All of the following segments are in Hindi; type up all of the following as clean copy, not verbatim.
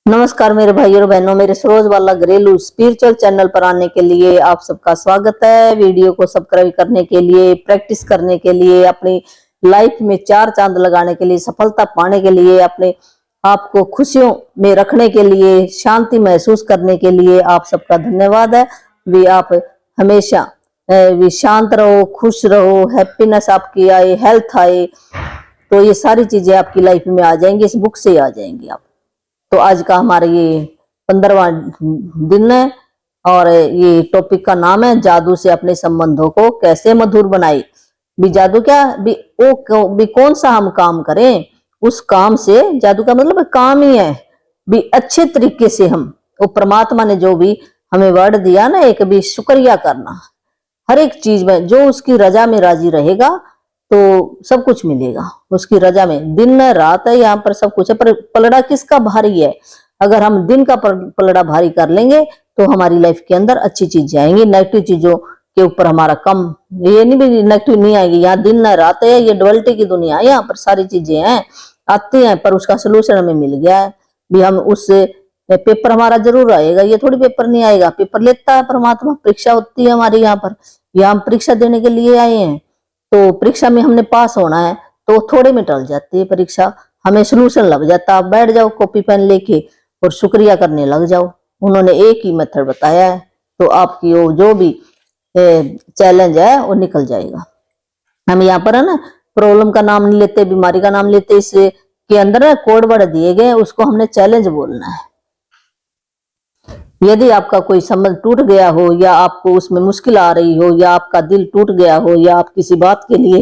नमस्कार मेरे भाइयों और बहनों, मेरे सरोज वाला घरेलू स्पिरिचुअल चैनल पर आने के लिए आप सबका स्वागत है। वीडियो को सब्सक्राइब करने के लिए, प्रैक्टिस करने के लिए, अपनी लाइफ में चार चांद लगाने के लिए, सफलता पाने के लिए, अपने आप को खुशियों में रखने के लिए, शांति महसूस करने के लिए आप सबका धन्यवाद है। भी आप हमेशा भी शांत रहो, खुश रहो, हैप्पीनेस आपकी आए, हेल्थ आए, तो ये सारी चीजें आपकी लाइफ में आ जाएंगी, इस बुक से आ जाएंगी आप। तो आज का हमारा ये 15वां दिन है और ये टॉपिक का नाम है जादू से अपने संबंधों को कैसे मधुर बनाए। भी जादू क्या भी कौन सा हम काम करें, उस काम से, जादू का मतलब काम ही है भी अच्छे तरीके से हम, वो परमात्मा ने जो भी हमें वर्ड दिया ना, एक भी शुक्रिया करना, हर एक चीज में जो उसकी रजा में राजी रहेगा तो सब कुछ मिलेगा उसकी रजा में। दिन है रात है, यहाँ पर सब कुछ है, पर पलड़ा किसका भारी है। अगर हम दिन का पलड़ा भारी कर लेंगे तो हमारी लाइफ के अंदर अच्छी चीज आएंगी, नेगेटिव चीजों के ऊपर हमारा कम, ये नहीं भी नेगेटिव नहीं आएगी। यहाँ दिन है रात है, ये डुअलिटी की दुनिया है, यहाँ पर सारी चीजें हैं आती हैं, पर उसका सोल्यूशन हमें मिल गया है भी। हम उससे पेपर हमारा जरूर आएगा, ये थोड़ी पेपर नहीं आएगा, पेपर लेता है परमात्मा, परीक्षा होती है हमारी यहाँ पर, यहाँ हम परीक्षा देने के लिए आए हैं। तो परीक्षा में हमने पास होना है तो थोड़े में टल जाती है परीक्षा, हमें सोल्यूशन लग जाता। आप बैठ जाओ कॉपी पेन लेके और शुक्रिया करने लग जाओ। उन्होंने एक ही मेथड बताया है, तो आपकी वो जो भी चैलेंज है वो निकल जाएगा। हम यहाँ पर है ना प्रॉब्लम का नाम नहीं लेते, बीमारी का नाम लेते, इसके के अंदर है कोड वर्ड दिए गए, उसको हमने चैलेंज बोलना है। यदि आपका कोई संबंध टूट गया हो, या आपको उसमें मुश्किल आ रही हो, या आपका दिल टूट गया हो, या आप किसी बात के लिए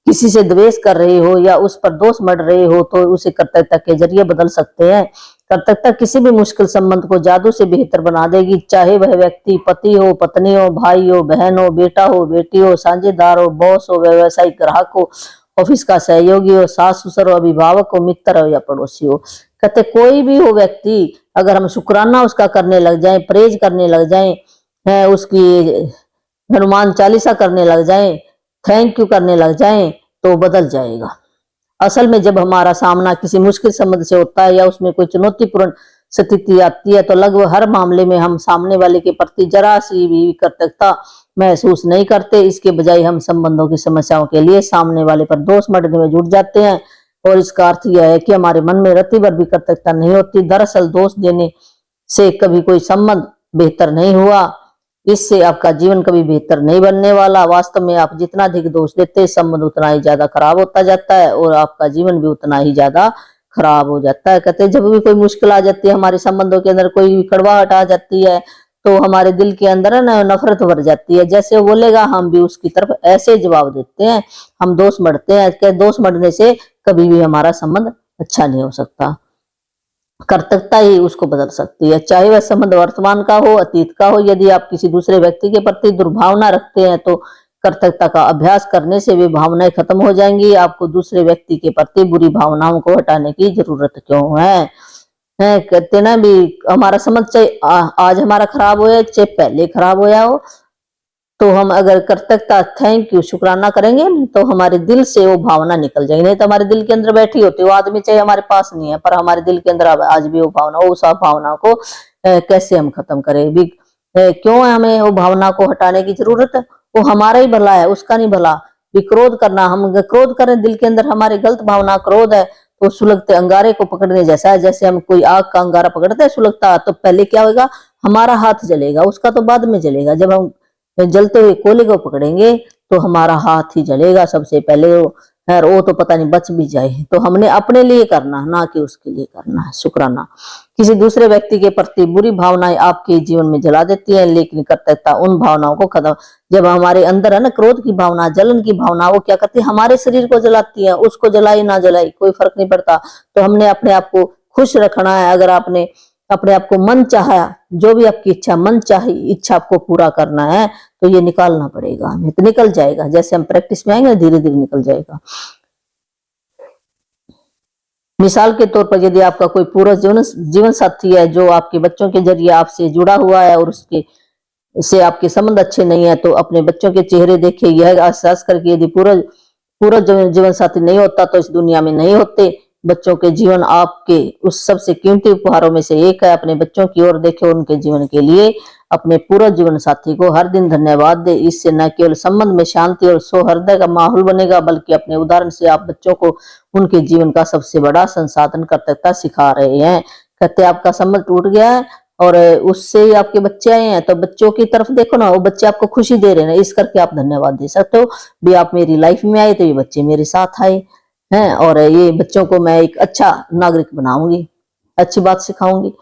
किसी से द्वेष कर रहे हो, या उस पर दोष मढ़ रहे हो, तो उसे कर्तव्यता के जरिए बदल सकते हैं। कर्तव्यता किसी भी मुश्किल संबंध को जादू से बेहतर बना देगी, चाहे वह व्यक्ति पति हो, पत्नी हो, भाई हो, बहन हो, बेटा हो, बेटी हो, साझेदार हो, बॉस हो, व्यवसायिक ग्राहक हो, ऑफिस का सहयोगी हो, सास ससुर हो, अभिभावक हो, मित्र हो या पड़ोसी हो। कहते कोई भी हो व्यक्ति, अगर हम शुक्राना उसका करने लग जाएं, प्रेज करने लग जाएं, उसकी हनुमान चालीसा करने लग जाएं, थैंक यू करने लग जाएं, तो बदल जाएगा। असल में जब हमारा सामना किसी मुश्किल संबंध से होता है या उसमें कोई चुनौतीपूर्ण स्थिति आती है, तो लगभग हर मामले में हम सामने वाले के प्रति जरा सी भी कृतज्ञता महसूस नहीं करते। इसके बजाय हम संबंधों की समस्याओं के लिए सामने वाले पर दोष मढ़ने में जुट जाते हैं, और इसका अर्थ यह है कि हमारे मन में रत्ती भर भी कृतज्ञता नहीं होती। दरअसल दोष देने से कभी कोई संबंध बेहतर नहीं हुआ, इससे आपका जीवन कभी बेहतर नहीं बनने वाला। वास्तव में आप जितना अधिक दोष देते, संबंध उतना ही ज्यादा खराब होता जाता है, और आपका जीवन भी उतना ही ज्यादा खराब हो जाता है। कहते हैं जब भी कोई मुश्किल आ जाती है हमारे संबंधों के अंदर, कोई कड़वाहट आ जाती है, तो हमारे दिल के अंदर है ना नफरत भर जाती है। जैसे वो बोलेगा हम भी उसकी तरफ ऐसे जवाब देते हैं, हम दोष मढ़ते हैं। कि दोष मढ़ने से कभी भी हमारा संबंध अच्छा नहीं हो सकता। कर्तव्यता ही उसको बदल सकती है, चाहे वह संबंध वर्तमान का हो, अतीत का हो। यदि आप किसी दूसरे व्यक्ति के प्रति दुर्भावना रखते हैं, तो कर्तव्यता का अभ्यास करने से वे भावनाएं खत्म हो जाएंगी। आपको दूसरे व्यक्ति के प्रति बुरी भावनाओं को हटाने की जरूरत क्यों है। कहते ना भी हमारा संबंध चाहे आज हमारा खराब हो या चाहे पहले खराब होया हो, तो हम अगर कर्तव्यता थैंक यू शुक्राना करेंगे तो हमारे दिल से वो भावना निकल जाएगी। नहीं तो हमारे दिल के अंदर बैठी होती है वो आदमी, चाहे हमारे पास नहीं है, पर हमारे दिल के अंदर आज भी वो भावना, उस भावना को कैसे हम खत्म करें भी। क्यों है हमें वो भावना को हटाने की जरूरत है, वो हमारा ही भला है, उसका नहीं भला। भी क्रोध करना, हम क्रोध करें, दिल के अंदर हमारी गलत भावना क्रोध है, तो सुलगते अंगारे को पकड़ने जैसा है। जैसे हम कोई आग का अंगारा पकड़ते हैं सुलगता, तो पहले क्या होगा, हमारा हाथ जलेगा, उसका तो बाद में जलेगा। जब हम जलते हुए कोयले को पकड़ेंगे तो हमारा हाथ ही जलेगा सबसे पहले, और वो तो पता नहीं बच भी जाए। तो हमने अपने लिए करना, ना कि उसके लिए करना है शुक्राना। किसी दूसरे व्यक्ति के प्रति बुरी भावनाएं आपके जीवन में जला देती हैं, लेकिन कर्तव्यता उन भावनाओं को खत्म, जब हमारे अंदर है ना क्रोध की भावना, जलन की भावना, वो क्या करती है, हमारे शरीर को जलाती है। उसको जलाई ना जलाई कोई फर्क नहीं पड़ता। तो हमने अपने आप को खुश रखना है। अगर आपने अपने आप को मन चाहा, जो भी आपकी इच्छा, मन चाही इच्छा आपको पूरा करना है, तो ये निकालना पड़ेगा हमें, तो निकल जाएगा। जैसे हम प्रैक्टिस में आएंगे धीरे धीरे निकल जाएगा। मिसाल के तौर पर यदि आपका कोई पूरा जीवन साथी है जो आपके बच्चों के जरिए आपसे जुड़ा हुआ है, और उसके से आपके संबंध अच्छे नहीं है, तो अपने बच्चों के चेहरे देखे यह एहसास करके, यदि पूरा जीवन साथी नहीं होता तो इस दुनिया में नहीं होते। बच्चों के जीवन आपके उस सबसे कीमती उपहारों में से एक है। अपने बच्चों की ओर देखें, उनके जीवन के लिए अपने पूरा जीवन साथी को हर दिन धन्यवाद दे। इससे न केवल संबंध में शांति और सौहार्द का माहौल बनेगा, बल्कि अपने उदाहरण से आप बच्चों को उनके जीवन का सबसे बड़ा संसाधन कर्तव्यता सिखा रहे हैं। कहते आपका संबंध टूट गया है और उससे ही आपके बच्चे आए हैं, तो बच्चों की तरफ देखो ना, वो बच्चे आपको खुशी दे रहे हैं, इस करके आप धन्यवाद दे सकते हो भी आप मेरी लाइफ में आए तो ये बच्चे मेरे साथ आए हैं और ये बच्चों को मैं एक अच्छा नागरिक बनाऊंगी, अच्छी बात सिखाऊंगी।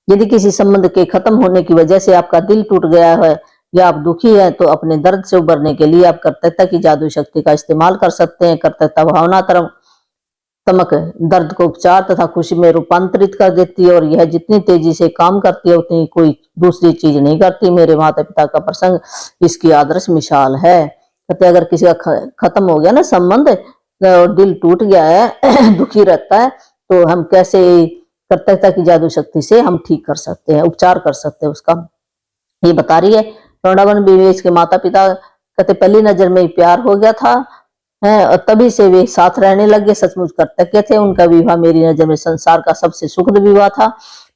यदि किसी संबंध के खत्म होने की वजह से आपका दिल टूट गया है या आप दुखी हैं, तो अपने दर्द से उबरने के लिए आप कर्तव्यता की जादू शक्ति का इस्तेमाल कर सकते हैं। कर्तव्यता भावना तमक दर्द को उपचार तथा खुशी में रूपांतरित कर देती है और यह जितनी तेजी से काम करती है उतनी कोई दूसरी चीज नहीं करती। मेरे माता पिता का प्रसंग इसकी आदर्श मिसाल है। कहते अगर किसी का खत्म हो गया ना संबंध और दिल टूट गया है दुखी रहता है, तो हम कैसे कर्तव्यता की जादू शक्ति से हम ठीक कर सकते हैं, उपचार कर सकते हैं उसका, ये बता रही है। वृंदावन विवेक के माता पिता कहते पहली नजर में ही प्यार हो गया था है और तभी से वे साथ रहने लगे। सचमुच कर्तव्य थे। उनका विवाह मेरी नजर में संसार का सबसे सुखद विवाह था।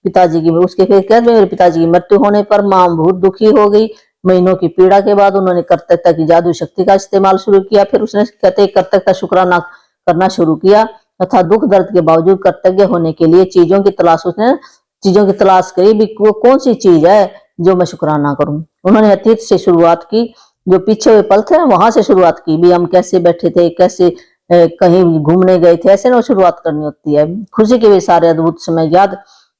पिताजी की उसके फिर मेरे पिताजी की मृत्यु होने पर मां बहुत दुखी हो गई। महीनों की पीड़ा के बाद उन्होंने कर्तव्यता की जादू शक्ति का इस्तेमाल शुरू किया। फिर उसने कहते कर्तव्यता शुक्राना करना शुरू किया तथा दुख दर्द के बावजूद कर्तव्य होने के लिए चीजों की तलाश करी भी वो कौन सी चीज है जो मैं शुक्राना करूं। उन्होंने अतीत से शुरुआत की, जो पीछे हुए पल थे वहां से शुरुआत की भी, हम कैसे बैठे थे, कैसे कहीं घूमने गए थे, ऐसे ना शुरुआत करनी होती है। खुशी के वे सारे अद्भुत समय याद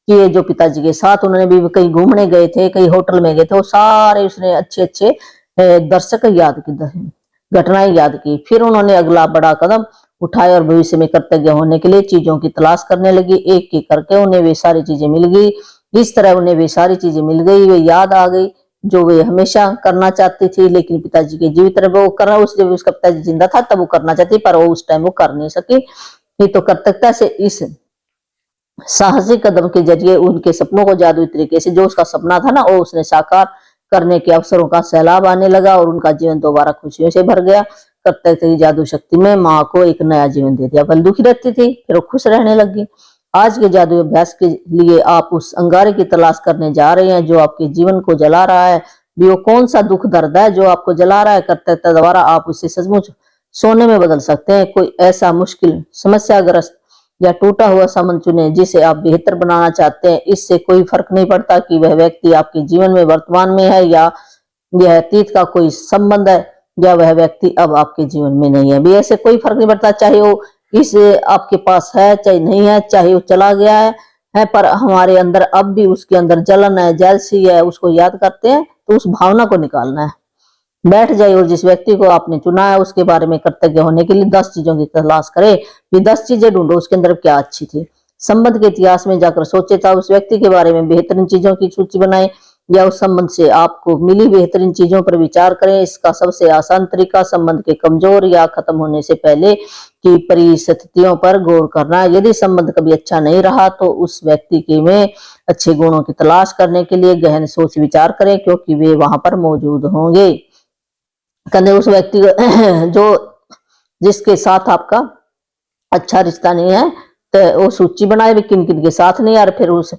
किए जो पिताजी के साथ उन्होंने भी कहीं घूमने गए थे, कहीं होटल में गए थे, वो सारे उसने अच्छे दर्शक याद की, घटनाएं याद की। फिर उन्होंने अगला बड़ा कदम उठाया और भविष्य में कर्तव्य होने के लिए चीजों की तलाश करने लगी। एक एक करके उन्हें वे सारी चीजें मिल गई। इस तरह उन्हें वे सारी चीजें मिल गई, वे याद आ गई जो वे हमेशा करना चाहती थी, लेकिन पिताजी के जीवित रहे वो करना, उस जब उसका पिताजी जिंदा था तब वो करना चाहती, पर वो उस टाइम वो कर नहीं सकी। ये तो कर्तव्यता से इस साहसिक कदम के जरिए उनके सपनों को जादुई तरीके से, जो उसका सपना था ना, वो उसने साकार करने के अवसरों का सैलाब आने लगा और उनका जीवन दोबारा खुशियों से भर गया। कर्तव्यता की जादू शक्ति में माँ को एक नया जीवन दे दिया। पहले दुखी रहती थी, फिर वो खुश रहने लगी। आज के जादू अभ्यास के लिए आप उस अंगारे की तलाश करने जा रहे हैं जो आपके जीवन को जला रहा है। भी वो कौन सा दुख दर्द है जो आपको जला रहा है। कर्तव्यता द्वारा आप उसे सचमुच सोने में बदल सकते हैं। कोई ऐसा मुश्किल, समस्याग्रस्त या टूटा हुआ संबंध चुने जिसे आप बेहतर बनाना चाहते हैं। इससे कोई फर्क नहीं पड़ता कि वह व्यक्ति आपके जीवन में वर्तमान में है या यह अतीत का कोई संबंध है या वह व्यक्ति अब आपके जीवन में नहीं है। भी ऐसे कोई फर्क नहीं पड़ता, चाहे वो इस आपके पास है चाहे नहीं है, चाहे वो चला गया है पर हमारे अंदर अब भी उसके अंदर जलन है, जेलसी है, उसको याद करते हैं तो उस भावना को निकालना है। बैठ जाइए और जिस व्यक्ति को आपने चुना है उसके बारे में कर्तव्य होने के लिए 10 चीजों की तलाश करें। भी 10 चीजें ढूंढो उसके अंदर क्या अच्छी थी। संबंध के इतिहास में जाकर सोचे था उस व्यक्ति के बारे में बेहतरीन चीजों की सूची बनाएं या उस संबंध से आपको मिली बेहतरीन चीजों पर विचार करें। इसका सबसे आसान तरीका संबंध के कमजोर या खत्म होने से पहले की परिस्थितियों पर गौर करना। यदि संबंध कभी अच्छा नहीं रहा तो उस व्यक्ति के में अच्छे गुणों की तलाश करने के लिए गहन सोच विचार करें, क्योंकि वे वहां पर मौजूद होंगे। कहते उस व्यक्ति को जो जिसके साथ आपका अच्छा रिश्ता नहीं है तो वो सूची बनाए भी किन किन के साथ नहीं, और फिर उस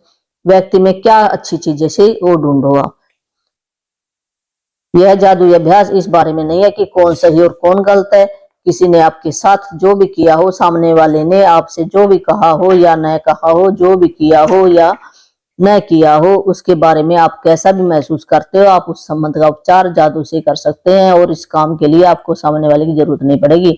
व्यक्ति में क्या अच्छी चीजें से वो ढूंढो आप। यह जादुई अभ्यास इस बारे में नहीं है कि कौन सही और कौन गलत है। किसी ने आपके साथ जो भी किया हो, सामने वाले ने आपसे जो भी कहा हो या न कहा हो, जो भी किया हो या न किया हो, उसके बारे में आप कैसा भी महसूस करते हो, आप उस संबंध का उपचार जादू से कर सकते हैं और इस काम के लिए आपको सामने वाले की जरूरत नहीं पड़ेगी।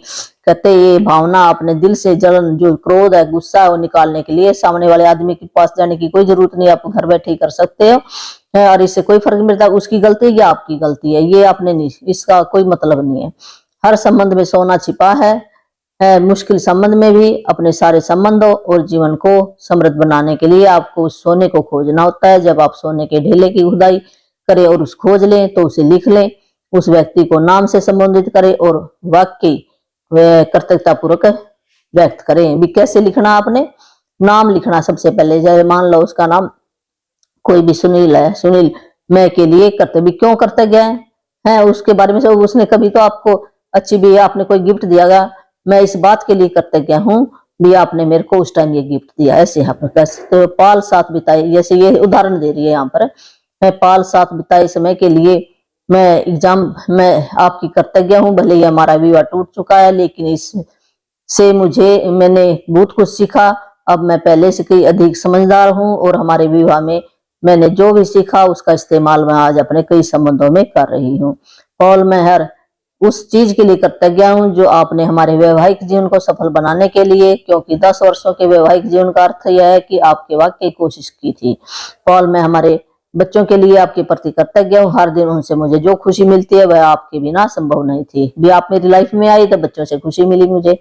कहते ये भावना अपने दिल से जलन, जो क्रोध है, गुस्सा है, वो निकालने के लिए सामने वाले आदमी के पास जाने की कोई जरूरत नहीं, आप घर बैठे ही कर सकते हो और इससे कोई फर्क नहीं पड़ता उसकी गलती है या आपकी गलती है, ये आपने नहीं, इसका कोई मतलब नहीं है। हर संबंध में सोना छिपा है। मुश्किल संबंध में भी अपने सारे संबंधों और जीवन को समृद्ध बनाने के लिए आपको उस सोने को खोजना होता है। जब आप सोने के ढेले की खुदाई करें और उस खोज लें तो उसे लिख लें, उस व्यक्ति को नाम से संबोधित करें और वाक्य कर्तव्यता पूर्वक व्यक्त करें। भी कैसे लिखना, आपने नाम लिखना सबसे पहले। जैसे मान लो उसका नाम कोई भी सुनील है, सुनील मैं के लिए कर्तव्य क्यों कर्तव्य है उसके बारे में। उसने कभी तो आपको अच्छी भी, आपने कोई गिफ्ट दिया, मैं इस बात के लिए कर्तव्य हूँ भी आपने मेरे को उस टाइम ये गिफ्ट दिया, ऐसे आप कह सकते हो। पाल साथ बिताए, जैसे ये उदाहरण दे रही है यहाँ पर, मैं पाल साथ बिताए समय के लिए मैं एग्जाम मैं आपकी कृतज्ञ हूँ। भले ही हमारा विवाह टूट चुका है, लेकिन इससे मैंने बहुत कुछ सीखा। अब मैं पहले से कई अधिक समझदार हूँ और हमारे विवाह में मैंने जो भी सीखा उसका इस्तेमाल मैं आज अपने कई संबंधों में कर रही हूँ। पॉल, मैं हर उस चीज के लिए कृतज्ञ हूँ जो आपने हमारे वैवाहिक जीवन को सफल बनाने के लिए, क्योंकि 10 वर्षों के वैवाहिक जीवन का अर्थ यह है कि आपके वाकई कोशिश की थी। पॉल, मैं हमारे बच्चों के लिए आपके प्रति कृतज्ञ हूँ। हर दिन उनसे मुझे जो खुशी मिलती है वह आपके बिना संभव नहीं थी। भी आप मेरी लाइफ में आई तो बच्चों से खुशी मिली मुझे।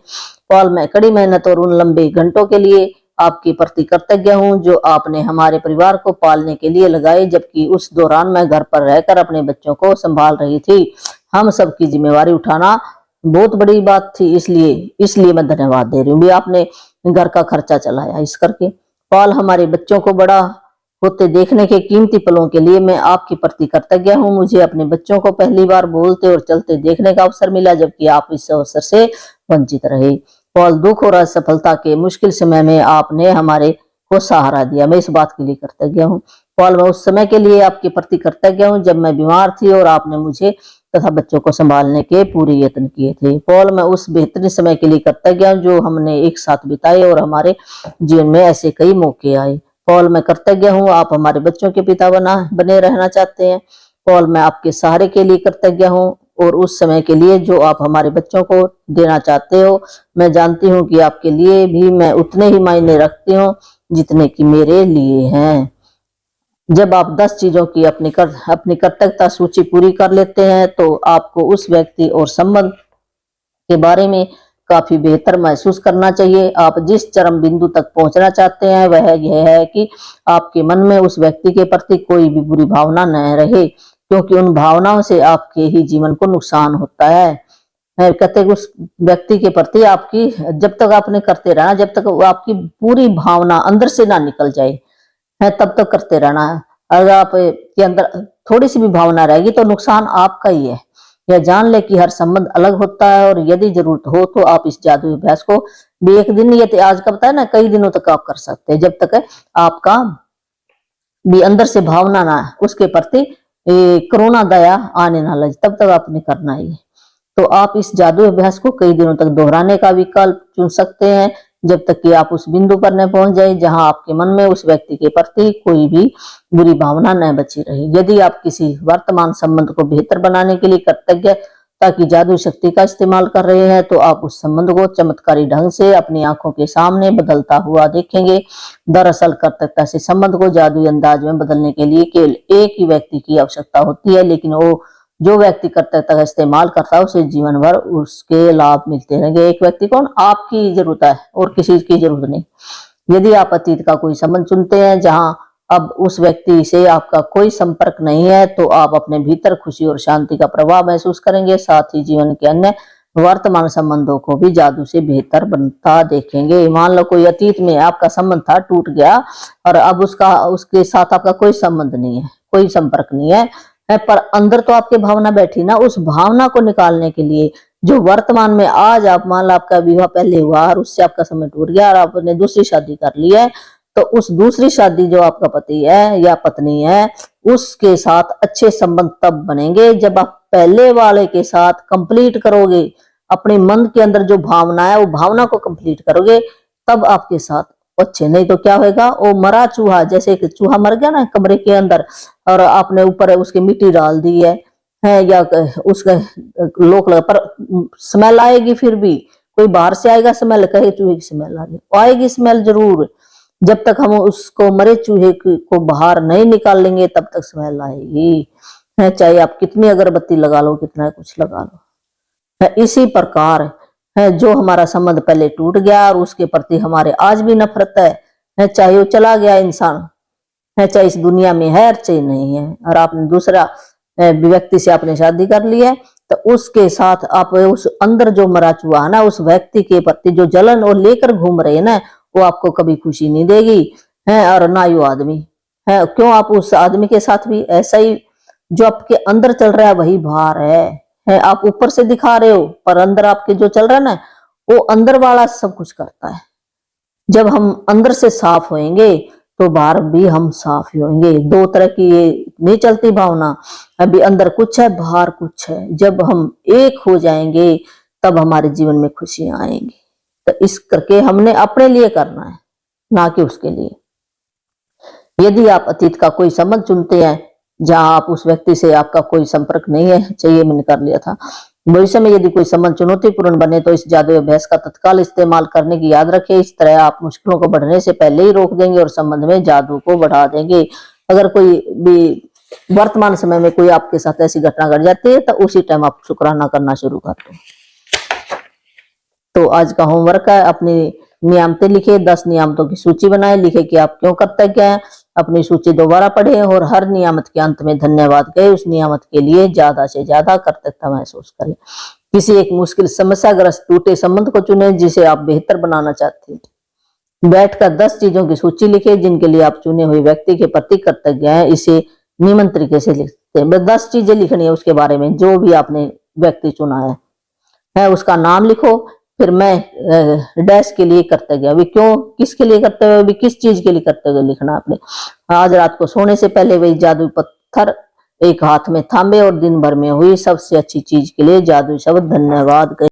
पॉल, मैं कड़ी मेहनत और उन लंबे घंटों के लिए आपके प्रति कृतज्ञ हूँ जो आपने हमारे परिवार को पालने के लिए लगाए, जबकि उस दौरान मैं घर पर रहकर अपने बच्चों को संभाल रही थी। हम सबकी जिम्मेवारी उठाना बहुत बड़ी बात थी, इसलिए मैं धन्यवाद दे रही हूँ भी आपने घर का खर्चा चलाया इस करके। पॉल, हमारे बच्चों को बड़ा होते देखने के कीमती पलों के लिए मैं आपके प्रति कृतज्ञ हूँ। मुझे अपने बच्चों को पहली बार बोलते और चलते देखने का अवसर मिला, जबकि आप इस अवसर से वंचित रहे। पॉल, दुख और असफलता के मुश्किल समय में आपने हमारे को सहारा दिया, मैं इस बात के लिए कृतज्ञ हूँ। पॉल, मैं उस समय के लिए आपके प्रति कृतज्ञ हूँ जब मैं बीमार थी और आपने मुझे तथा बच्चों को संभालने के पूरे यत्न किए थे। पॉल, मैं उस बेहतरीन समय के लिए कृतज्ञ हूँ जो हमने एक साथ बिताए और हमारे जीवन में ऐसे कई मौके आए। पॉल, मैं कृतज्ञ हूँ आप हमारे बच्चों के पिता बने रहना चाहते हैं। पॉल, मैं आपके सहारे के लिए कृतज्ञ हूँ और उस समय के लिए जो आप हमारे बच्चों को देना चाहते हो। मैं जानती हूँ कि आपके लिए भी मैं उतने ही मायने रखती हूँ जितने कि मेरे लिए हैं। जब आप 10 चीजों की अपनी कृतज्ञता सूची पूरी कर लेते हैं तो आपको उस व्यक्ति और संबंध के बारे में काफी बेहतर महसूस करना चाहिए। आप जिस चरम बिंदु तक पहुंचना चाहते हैं वह यह है कि आपके मन में उस व्यक्ति के प्रति कोई भी बुरी भावना न रहे, क्योंकि उन भावनाओं से आपके ही जीवन को नुकसान होता है। कहते उस व्यक्ति के प्रति आपकी जब तक आपने करते रहना, जब तक वो आपकी पूरी भावना अंदर से ना निकल जाए है तब तक करते रहना है। अगर आप के अंदर थोड़ी सी भी भावना रहेगी तो नुकसान आपका ही है। यह जान ले कि हर संबंध अलग होता है और यदि जरूरत हो तो आप इस जादुई अभ्यास को भी एक दिन, ये आज का बताया ना, कई दिनों तक आप कर सकते हैं, जब तक आपका भी अंदर से भावना ना उसके प्रति करुणा दया आने ना लगे, तब तक आपने करना ही। तो आप इस जादुई अभ्यास को कई दिनों तक दोहराने का विकल्प चुन सकते हैं, जब तक कि आप उस बिंदु पर न पहुंच जाए जहां आपके मन में उस व्यक्ति के प्रति कोई भी बुरी भावना न बची रहे। यदि आप किसी वर्तमान संबंध को बेहतर बनाने के लिए कृतज्ञता की जादुई शक्ति का इस्तेमाल कर रहे हैं तो आप उस संबंध को चमत्कारी ढंग से अपनी आंखों के सामने बदलता हुआ देखेंगे। दरअसल कृतज्ञता से संबंध को जादुई अंदाज में बदलने के लिए केवल एक ही व्यक्ति की आवश्यकता होती है, लेकिन वो जो व्यक्ति कृतज्ञता का इस्तेमाल करता है उसे जीवन भर उसके लाभ मिलते रहेंगे। एक व्यक्ति कौन? आपकी जरूरत है और किसी की जरूरत नहीं। यदि आप अतीत का कोई संबंध चुनते हैं जहां अब उस व्यक्ति से आपका कोई संपर्क नहीं है तो आप अपने भीतर खुशी और शांति का प्रभाव महसूस करेंगे, साथ ही जीवन के अन्य वर्तमान संबंधों को भी जादू से बेहतर बनता देखेंगे। मान लो कोई अतीत में आपका संबंध था, टूट गया और अब उसके साथ आपका कोई संबंध नहीं है, कोई संपर्क नहीं है, पर अंदर तो आपकी भावना बैठी ना। उस भावना को निकालने के लिए जो वर्तमान में आज आप, मान लो आपका विवाह पहले हुआ और उससे आपका समय टूट गया और आपने दूसरी शादी कर ली है, तो उस दूसरी शादी जो आपका पति है या पत्नी है उसके साथ अच्छे संबंध तब बनेंगे जब आप पहले वाले के साथ कंप्लीट करोगे, अपने मन के अंदर जो भावना है वो भावना को कंप्लीट करोगे, तब आपके साथ अच्छे। नहीं तो क्या होगा, वो मरा चूहा, जैसे एक चूहा मर गया ना कमरे के अंदर और आपने ऊपर उसकी मिट्टी डाल दी है या उसका लोक लगा, पर स्मेल आएगी। फिर भी कोई बाहर से आएगा स्मेल, कहे चूहे की स्मेल आ गई, आएगी स्मेल जरूर। जब तक हम उसको मरे चूहे को बाहर नहीं निकाल लेंगे तब तक स्मेल आएगी, चाहे आप कितनी अगरबत्ती लगा लो, कितना कुछ लगा लो। इसी प्रकार है जो हमारा संबंध पहले टूट गया और उसके प्रति हमारे आज भी नफरत है, चाहे वो चला गया इंसान है, चाहे इस दुनिया में है चाहे नहीं है, और आपने दूसरा व्यक्ति से आपने शादी कर ली है तो उसके साथ आप उस अंदर जो मरा चुहा है ना, उस व्यक्ति के प्रति जो जलन और लेकर घूम रहे हैं ना, वो आपको कभी खुशी नहीं देगी है, और ना ही वो आदमी है। क्यों? आप उस आदमी के साथ भी ऐसा ही जो आपके अंदर चल रहा है वही बाहर है। आप ऊपर से दिखा रहे हो पर अंदर आपके जो चल रहा है ना, वो अंदर वाला सब कुछ करता है। जब हम अंदर से साफ होएंगे तो बाहर भी हम साफ ही होंगे। दो तरह की ये नहीं चलती भावना, अभी अंदर कुछ है बाहर कुछ है। जब हम एक हो जाएंगे तब हमारे जीवन में खुशियां आएंगी। तो इस करके हमने अपने लिए करना है, ना कि उसके लिए। यदि आप अतीत का कोई संबंध चुनते हैं जहां आप उस व्यक्ति से आपका कोई संपर्क नहीं है, चाहिए मैंने कर लिया था, भविष्य में यदि कोई संबंध चुनौतीपूर्ण बने तो इस जादू अभ्यास का तत्काल इस्तेमाल करने की याद रखें। इस तरह आप मुश्किलों को बढ़ने से पहले ही रोक देंगे और संबंध में जादू को बढ़ा देंगे। अगर कोई भी वर्तमान समय में कोई आपके साथ ऐसी घटना घट जाती है तो उसी टाइम आप शुक्राना करना शुरू कर दो। तो आज का होमवर्क है, अपनी नियामतें लिखे, 10 नियामतों की सूची बनाए, लिखे कि आप क्यों कृतज्ञ हैं। अपनी सूची दोबारा पढ़े और हर नियामत के अंत में धन्यवाद कहे। उस नियामत के लिए ज्यादा से ज्यादा कृतज्ञता महसूस करें। किसी एक मुश्किल समस्याग्रस्त टूटे संबंध को चुने जिसे आप बेहतर बनाना चाहते हैं। बैठकर 10 चीजों की सूची लिखे जिनके लिए आप चुने हुए व्यक्ति के प्रति कृतज्ञ हैं। इसे नियमित तरीके से लिखते हैं। 10 चीजें लिखनी है उसके बारे में, जो भी आपने व्यक्ति चुना है उसका नाम लिखो। फिर मैं डैश के लिए कृतज्ञ, अभी क्यों किसके लिए करते हुए, अभी किस चीज के लिए करते हुए लिखना आपने। आज रात को सोने से पहले वही जादुई पत्थर एक हाथ में थामे और दिन भर में हुई सबसे अच्छी चीज के लिए जादुई शब्द धन्यवाद कहे।